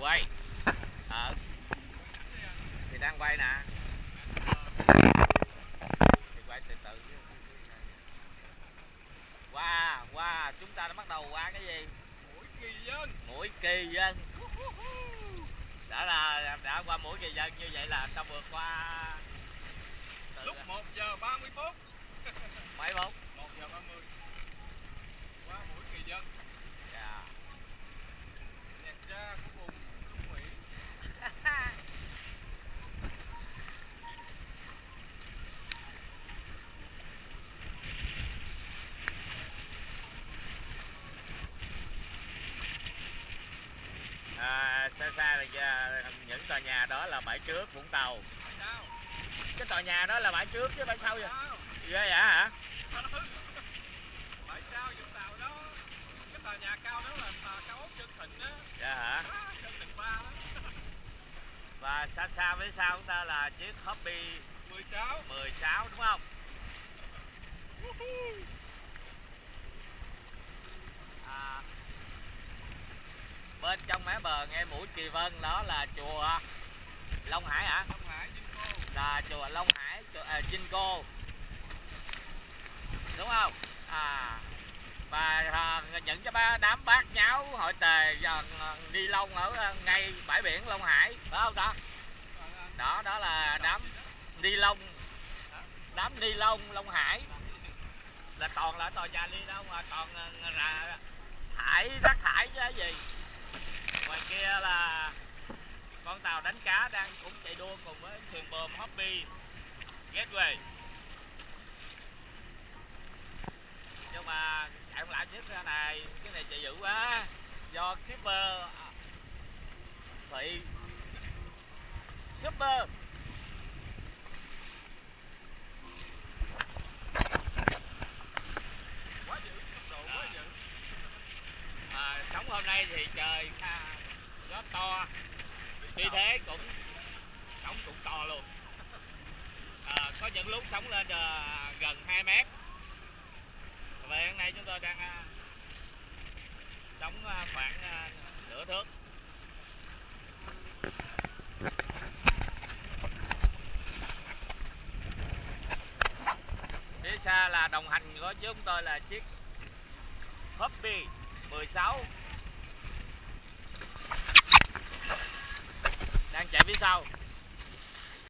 quay. Thì đang quay nè. Thì quay từ từ. Wow, chúng ta đã bắt đầu qua cái gì? Mũi kỳ dân. Mũi kỳ dân. Đã qua mũi kỳ dân, như vậy là ta vượt qua lúc 1 giờ 30 phút. mấy phút? 1 giờ 30. Qua mũi kỳ dân. Yeah. Nhạc ra của vùng Trung Mỹ. Xa là những tòa nhà đó là bãi trước Vũng Tàu. Sao? Cái tòa nhà đó là bãi trước chứ bãi sau vậy? Ghê vậy hả? Bãi sau Vũng Tàu đó. Cái tòa nhà cao đó là cao ốc Sơn Thịnh đó. Dạ hả? Sơn Thịnh 3 đó. Và xa phía sau chúng ta là chiếc Hobby 16 đúng không? Bên trong mé bờ ngay mũi Kỳ Vân đó là chùa Long Hải hả? Long Hải Vinco. Là chùa Long Hải Vinco. Đúng không? Và những cái đám bát nháo hội tề ni lông ở ngay bãi biển Long Hải, phải không ta? Đó là đám ni lông. Đám ni lông Long Hải là toàn là tòa nhà ni lông mà toàn rác thải chứ cái gì. Ngoài kia là con tàu đánh cá cũng chạy đua cùng với thuyền bờm Hobby Gateway. Nhưng mà chạy không lại chiếc này, cái này chạy dữ quá. Do Keeper Thị Super. Quá dữ, tốc độ quá dữ. Sóng hôm nay thì trời gió to, vì thế sóng cũng to luôn. Có những lúc sóng lên gần 2 mét. Và hôm nay chúng tôi đang sóng khoảng nửa thước. Phía xa là đồng hành của chúng tôi là chiếc Hobby 16 đang chạy phía sau.